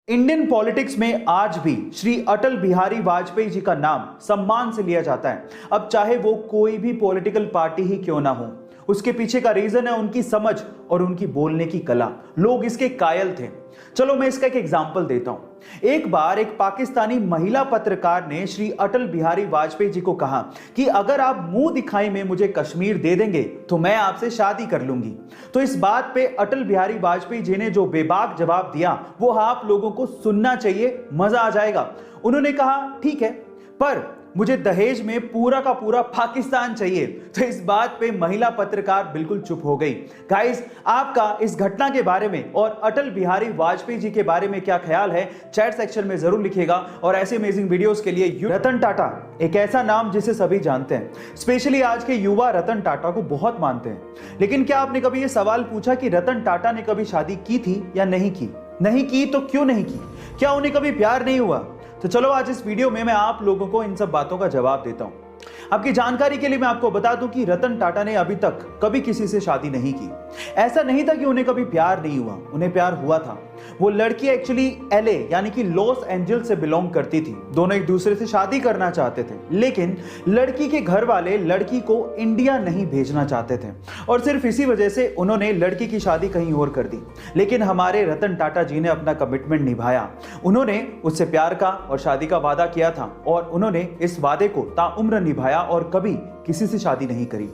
Indian politics में आज भी श्री अटल बिहारी वाजपेयी जी का नाम सम्मान से लिया जाता है। अब चाहे वो कोई भी पॉलिटिकल पार्टी ही क्यों ना हो, उसके पीछे का रीजन है उनकी समझ और उनकी बोलने की कला। लोग इसके कायल थे। चलो मैं इसका एक एग्जांपल देता हूं। एक बार एक पाकिस्तानी महिला पत्रकार ने श्री अटल बिहारी वाजपेयी जी को कहा कि अगर आप मुंह दिखाई में मुझे कश्मीर दे देंगे तो मैं आपसे शादी कर लूंगी। तो इस बात पे अटल बिहारी वाजपेयी जी ने जो बेबाक जवाब दिया वो आप लोगों को सुनना चाहिए, मजा आ जाएगा। उन्होंने कहा ठीक है, पर मुझे दहेज में पूरा का पूरा पाकिस्तान चाहिए। तो इस बात पे महिला पत्रकार बिल्कुल चुप हो गई। गाइस, आपका इस घटना के बारे में और अटल बिहारी वाजपेयी जी के बारे में क्या ख्याल है, चैट सेक्शन में जरूर लिखिएगा। और ऐसे अमेजिंग वीडियोस के लिए रतन टाटा एक ऐसा नाम जिसे सभी जानते हैं। स्पेशली आज के युवा रतन टाटा को बहुत मानते हैं। लेकिन क्या आपने कभी यह सवाल पूछा कि रतन टाटा ने कभी शादी की थी या नहीं की? नहीं की तो क्यों नहीं की? क्या उन्हें कभी प्यार नहीं हुआ? तो चलो आज इस वीडियो में मैं आप लोगों को इन सब बातों का जवाब देता हूं। आपकी जानकारी के लिए मैं आपको बता दूं कि रतन टाटा ने अभी तक कभी किसी से शादी नहीं की। ऐसा नहीं था कि उन्हें कभी प्यार नहीं हुआ, उन्हें प्यार हुआ था। वो लड़की एक्चुअली एलए यानी कि लॉस एंजल्स से बिलोंग करती थी। दोनों एक दूसरे से शादी करना चाहते थे, लेकिन लड़की के घर वाले लड़की को इंडिया नहीं भेजना चाहते थे और सिर्फ इसी वजह से उन्होंने लड़की की शादी कहीं और कर दी। लेकिन हमारे रतन टाटा जी ने अपना कमिटमेंट निभाया। उन्होंने उससे प्यार का और शादी का वादा किया था और उन्होंने इस वादे को ताउम्र निभाया और कभी किसी से शादी नहीं करी।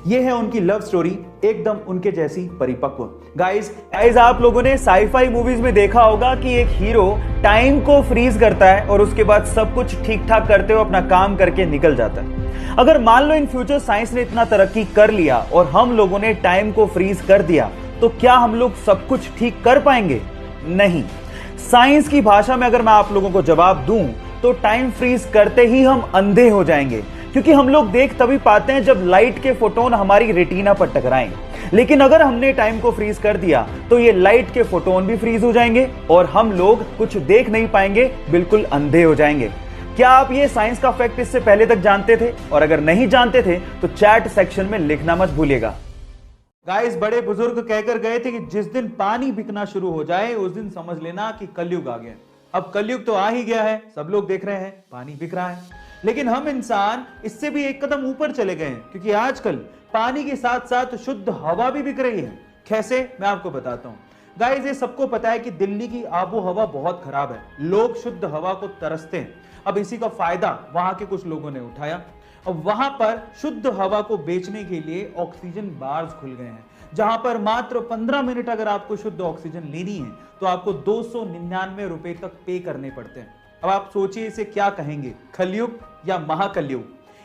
ये है उनकी लव स्टोरी, एकदम उनके जैसी परिपक्व। गाइस आप लोगों ने साईफाई मूवीज में देखा होगा कि एक हीरो टाइम को फ्रीज करता है और उसके बाद सब कुछ ठीक ठाक करते हुए अपना काम करके निकल जाता है। अगर मान लो इन फ्यूचर साइंस ने इतना तरक्की कर लिया और हम लोगों ने टाइम को फ्रीज कर दिया, तो क्या हम लोग सब कुछ ठीक कर पाएंगे? नहीं। साइंस की भाषा में अगर मैं आप लोगों को जवाब दूं तो टाइम फ्रीज करते ही हम अंधे हो जाएंगे, क्योंकि हम लोग देख तभी पाते हैं जब लाइट के फोटोन हमारी रेटिना पर टकराएं। लेकिन अगर हमने टाइम को फ्रीज कर दिया तो ये लाइट के फोटोन भी फ्रीज हो जाएंगे और हम लोग कुछ देख नहीं पाएंगे, बिल्कुल अंधे हो जाएंगे। क्या आप ये साइंस का फैक्ट इससे पहले तक जानते थे? और अगर नहीं जानते थे तो चैट सेक्शन में लिखना मत भूलिएगा। गाइस, बड़े बुजुर्ग कहकर गए थे कि जिस दिन पानी बिकना शुरू हो जाए उस दिन समझ लेना कि कलयुग आ गया। अब कलयुग तो आ ही गया है, सब लोग देख रहे हैं पानी बिक रहा है। लेकिन हम इंसान इससे भी एक कदम ऊपर चले गए हैं, क्योंकि आजकल पानी के साथ साथ शुद्ध हवा भी बिक रही है। कैसे, मैं आपको बताता हूं। गाइस, ये सबको पता है कि दिल्ली की आबो हवा बहुत खराब है। लोग शुद्ध हवा को तरसते हैं। अब इसी का फायदा वहां के कुछ लोगों ने उठाया। अब वहां पर शुद्ध हवा को बेचने के लिए ऑक्सीजन बार्स खुल गए हैं, जहां पर मात्र 15 मिनट अगर आपको शुद्ध ऑक्सीजन लेनी है तो आपको 299 रुपए तक पे करने पड़ते हैं। अब आप सोचिए इसे क्या कहेंगे, कलयुग या महाकलयुग?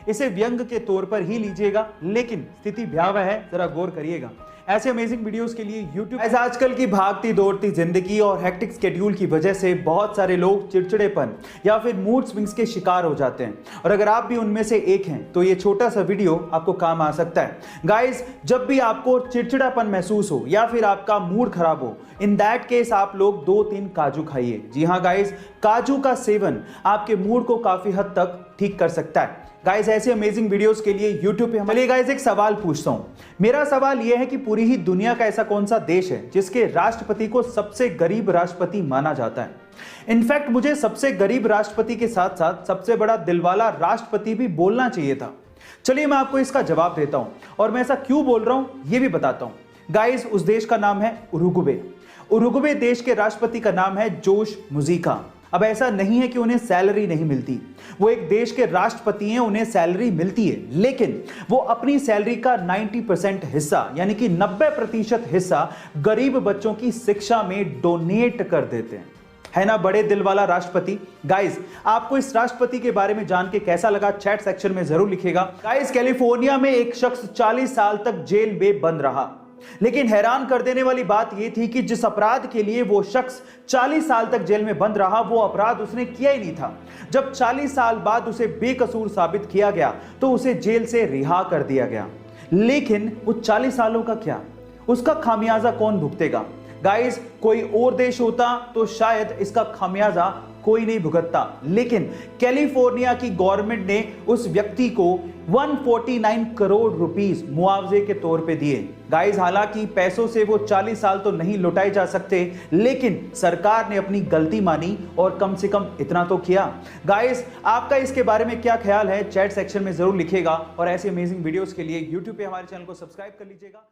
इसे व्यंग के तौर पर ही लीजिएगा, लेकिन स्थिति भयावह है, जरा गौर करिएगा। ऐसे अमेजिंग वीडियोस के लिए YouTube। ऐसा आजकल की भागती दौड़ती जिंदगी और हेक्टिक स्केड्यूल की वजह से बहुत सारे लोग चिड़चिड़ेपन या फिर मूड स्विंग्स के शिकार हो जाते हैं, और अगर आप भी उनमें से एक हैं तो ये छोटा सा वीडियो आपको काम आ सकता है। गाइस, जब भी आपको चिड़चिड़ापन महसूस हो या फिर आपका मूड खराब हो, इन दैट केस आप लोग 2-3 काजू खाइए। जी हाँ गाइस, काजू का सेवन आपके मूड को काफी हद तक ठीक कर सकता है। गाइस, ऐसे अमेजिंग वीडियोस के लिए YouTube पे चलिए गाइस एक सवाल पूछता हूं। मेरा सवाल यह है कि पूरी ही दुनिया का ऐसा कौन सा देश है जिसके राष्ट्रपति को सबसे गरीब राष्ट्रपति माना जाता है? इनफैक्ट मुझे सबसे गरीब राष्ट्रपति के साथ साथ सबसे बड़ा दिलवाला राष्ट्रपति भी बोलना चाहिए था। चलिए मैं आपको इसका जवाब देता हूं, और मैं ऐसा क्यों बोल रहा हूं ये भी बताता हूं। गाइस, उस देश का नाम है उरुग्वे। उरुग्वे देश के राष्ट्रपति का नाम है जोश मुजिका। अब ऐसा नहीं है कि उन्हें सैलरी नहीं मिलती, वो एक देश के राष्ट्रपति हैं, उन्हें सैलरी मिलती है, लेकिन वो अपनी सैलरी का 90% हिस्सा यानी कि 90% हिस्सा गरीब बच्चों की शिक्षा में डोनेट कर देते हैं। है ना बड़े दिल वाला राष्ट्रपति? गाइस, आपको इस राष्ट्रपति के बारे में जान के कैसा लगा, चैट सेक्शन में जरूर लिखिएगा। गाइस, कैलिफोर्निया में एक शख्स 40 साल तक जेल में बंद रहा, लेकिन हैरान कर देने वाली बात यह थी कि जिस अपराध के लिए वो शख्स 40 साल तक जेल में बंद रहा, वो अपराध उसने किया ही नहीं था। जब 40 साल बाद उसे बेकसूर साबित किया गया तो उसे जेल से रिहा कर दिया गया। लेकिन वो 40 सालों का क्या, उसका खामियाजा कौन भुगतेगा? गाइस, कोई और देश होता तो शायद इसका खामियाजा कोई नहीं भुगतता, लेकिन कैलिफोर्निया की गवर्नमेंट ने उस व्यक्ति को 149 करोड़ रुपीस मुआवजे के तौर पे दिए। गाइस, हालांकि पैसों से वो 40 साल तो नहीं लौटाए जा सकते, लेकिन सरकार ने अपनी गलती मानी और कम से कम इतना तो किया। गाइस, आपका इसके बारे में क्या ख्याल है, चैट सेक्शन में जरूर लिखिएगा और ऐसे अमेजिंग वीडियोस के लिए यूट्यूब पे हमारे चैनल को सब्सक्राइब कर लीजिएगा।